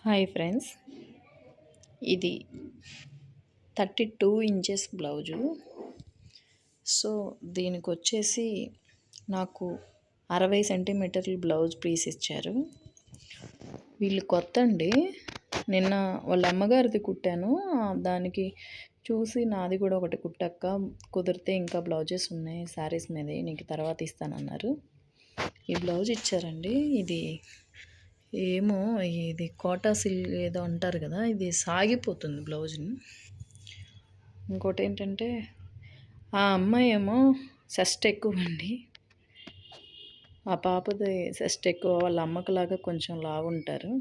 Hi friends, ఇది 32 inches blouse. So దీనికి వచ్చేసి నాకు 60 సెంటీమీటర్లు బ్లౌజ్ పీస్ ఇచ్చారు. వీళ్ళు కొత్త అండి. నిన్న వాళ్ళ అమ్మగారిది కుట్టాను, దానికి చూసి నాది కూడా ఒకటి కుట్టక్క, కుదిరితే ఇంకా బ్లౌజెస్ ఉన్నాయి శారీస్ మీద, నీకు తర్వాత ఇస్తానన్నారు. ఈ బ్లౌజ్ ఇచ్చారండి. ఇది ఏమో, ఇది కోటా సిల్క్ ఏదో అంటారు కదా, ఇది సాగిపోతుంది బ్లౌజ్ని. ఇంకోటి ఏంటంటే ఆ అమ్మాయి ఏమో చెస్ట్ ఎక్కువ అండి, ఆ పాపది చెస్ట్ ఎక్కువ, వాళ్ళ అమ్మకులాగా కొంచెం లావు ఉంటారు.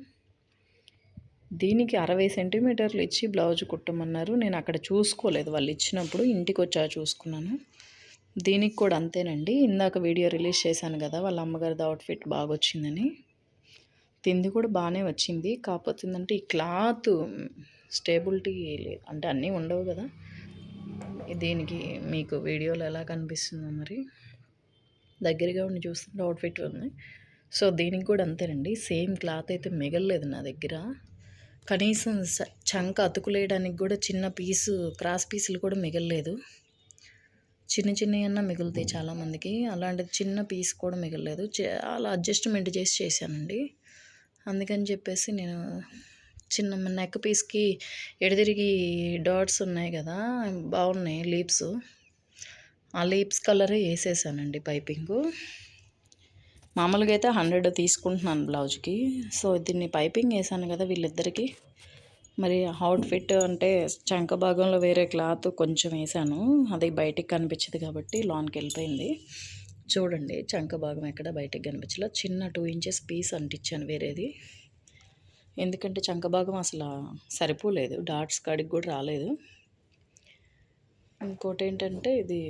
దీనికి 60 సెంటీమీటర్లు ఇచ్చి బ్లౌజ్ కుట్టమన్నారు. నేను అక్కడ చూసుకోలేదు, వాళ్ళు ఇచ్చినప్పుడు ఇంటికి వచ్చా చూసుకున్నాను. దీనికి కూడా అంతేనండి. ఇందాక వీడియో రిలీజ్ చేశాను కదా, వాళ్ళ అమ్మగారిది అవుట్ఫిట్ బాగా వచ్చిందని. తింది కూడా బాగానే వచ్చింది. కాకపోతే ఏంటంటే ఈ క్లాత్ స్టేబిలిటీ లేదు, అంటే అన్నీ ఉండవు కదా. దీనికి మీకు వీడియోలో ఎలా కనిపిస్తుందో మరి, దగ్గరగా ఉండి చూస్తుంటే అవుట్ఫిట్ ఉంది. సో దీనికి కూడా అంతేనండి, సేమ్ క్లాత్ అయితే మిగలలేదు నా దగ్గర. కనీసం చంక అతుకులేయడానికి కూడా చిన్న పీసు, క్రాస్ పీసులు కూడా మిగలలేదు. చిన్న చిన్నవన్నా మిగులుతాయి చాలామందికి, అలాంటిది చిన్న పీస్ కూడా మిగలలేదు. చాలా అడ్జస్ట్మెంట్ చేశానండి. అందుకని చెప్పేసి నేను చిన్న నెక్ పీస్కి ఎడదిరిగి డాట్స్ ఉన్నాయి కదా, బాగున్నాయి లీప్స్, ఆ లీప్స్ కలరే వేసేసానండి పైపింగు. మామూలుగా అయితే 100 తీసుకుంటున్నాను బ్లౌజ్కి. సో దీన్ని పైపింగ్ వేసాను కదా వీళ్ళిద్దరికి. మరి అవుట్ఫిట్ అంటే చంక భాగంలో వేరే క్లాత్ కొంచెం వేసాను, అది బయటికి కనిపించదు కాబట్టి లోనికి వెళ్ళిపోయింది. చూడండి, చంక భాగం ఎక్కడ బయటకు కనిపించలో, చిన్న 2 ఇంచెస్ పీస్ అంటించాను వేరేది. ఎందుకంటే చంక భాగం అసలు సరిపోలేదు, డాట్స్ కాడికి కూడా రాలేదు. ఇంకోటి ఏంటంటే ఇది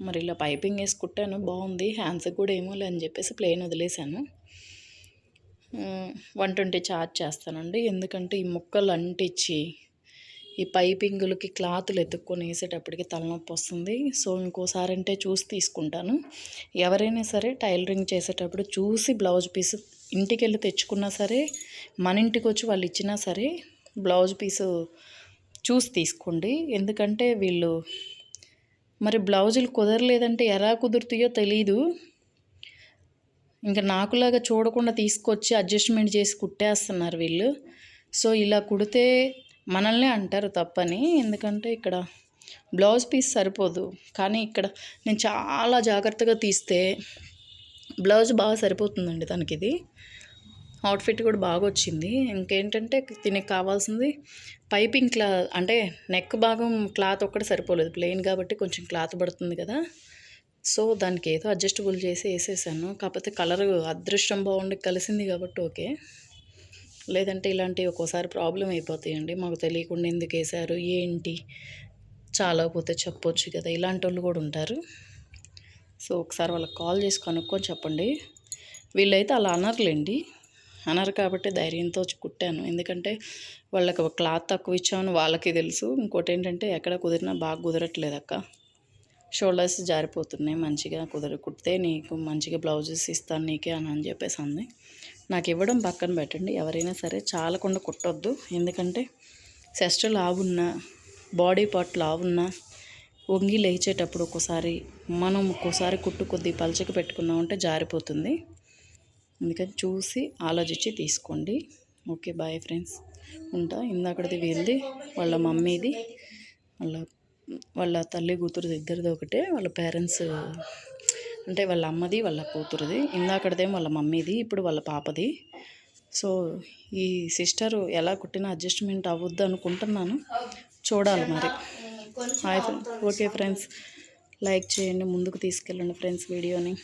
మరి ఇలా పైపింగ్ వేసి కుట్టాను, బాగుంది. హ్యాండ్స్కి కూడా ఏమో లే అని చెప్పేసి ప్లెయిన్ వదిలేసాను. 120 ఛార్జ్ చేస్తానండి. ఎందుకంటే ఈ ముక్కలు అంటించి ఈ పైపింగులకి క్లాతులు ఎత్తుక్కొని వేసేటప్పటికి తలనొప్పి వస్తుంది. సో ఇంకోసారి అంటే చూసి తీసుకుంటాను. ఎవరైనా సరే టైలరింగ్ చేసేటప్పుడు చూసి బ్లౌజ్ పీస్ ఇంటికి వెళ్ళి తెచ్చుకున్నా సరే, మన ఇంటికి వచ్చి వాళ్ళు ఇచ్చినా సరే బ్లౌజ్ పీసు చూసి తీసుకోండి. ఎందుకంటే వీళ్ళు మరి బ్లౌజులు కుదరలేదంటే ఎలా కుదురుతాయో తెలీదు. ఇంకా నాకులాగా చూడకుండా తీసుకొచ్చి అడ్జస్ట్మెంట్ చేసి కుట్టేస్తున్నారు వీళ్ళు. సో ఇలా కుడితే మనల్నే అంటారు తప్పని, ఎందుకంటే ఇక్కడ బ్లౌజ్ పీస్ సరిపోదు. కానీ ఇక్కడ నేను చాలా జాగ్రత్తగా తీస్తే బ్లౌజ్ బాగా సరిపోతుందండి తనకి. ఇది అవుట్ఫిట్ కూడా బాగా వచ్చింది. ఇంకేంటంటే దీనికి కావాల్సింది పైపింగ్ అంటే నెక్ భాగం క్లాత్ ఒక్కటి సరిపోలేదు, ప్లెయిన్ కాబట్టి కొంచెం క్లాత్ పడుతుంది కదా. సో దానికి ఏదో అడ్జస్టబుల్ చేసి వేసేసాను. కాకపోతే కలర్ అదృష్టం బాగుండి కలిసింది కాబట్టి ఓకే, లేదంటే ఇలాంటివి ఒక్కోసారి ప్రాబ్లం అయిపోతాయండి. మాకు తెలియకుండా ఎందుకు వేసారు ఏంటి, చాలకపోతే చెప్పొచ్చు కదా, ఇలాంటి వాళ్ళు కూడా ఉంటారు. సో ఒకసారి వాళ్ళకి కాల్ చేసి కనుక్కొని చెప్పండి. వీళ్ళైతే అలా అనర్లేండి, అనరు కాబట్టి ధైర్యంతో కుట్టాను. ఎందుకంటే వాళ్ళకి క్లాత్ తక్కువ ఇచ్చామని వాళ్ళకి తెలుసు. ఇంకోటి ఏంటంటే ఎక్కడ కుదిరినా బాగా కుదరట్లేదు అక్క, షోల్డర్స్ జారిపోతున్నాయి, మంచిగా కుడితే నీకు మంచిగా బ్లౌజెస్ ఇస్తాను నీకే అని చెప్పేసి అంది. నాకు ఇవ్వడం పక్కన పెట్టండి, ఎవరైనా సరే చాలకుండా కుట్టొద్దు. ఎందుకంటే చెస్ట్ లావున్నా, బాడీ పార్ట్ లావున్నా వంగి లేచేటప్పుడు ఒక్కోసారి కుట్టు కొద్ది పలచకి పెట్టుకున్నామంటే జారిపోతుంది. అందుకని చూసి ఆలోచించి తీసుకోండి. ఓకే, బాయ్ ఫ్రెండ్స్, ఉంటా. ఇందాకటిది వీళ్ళది, వాళ్ళ మమ్మీది, వాళ్ళ తల్లి కూతురు ఇద్దరిది ఒకటే, వాళ్ళ పేరెంట్స్ అంటే వాళ్ళ అమ్మది వాళ్ళ కూతురుది. ఇందాకటిదేమో వాళ్ళ మమ్మీది, ఇప్పుడు వాళ్ళ పాపది. సో ఈ సిస్టరు ఎలా కుట్టినా అడ్జస్ట్మెంట్ అవ్వద్దు అనుకుంటున్నాను, చూడాలి మరి. Hi friends, okay friends, like చేయండి, ముందుకు తీసుకెళ్ళండి ఫ్రెండ్స్ వీడియోని.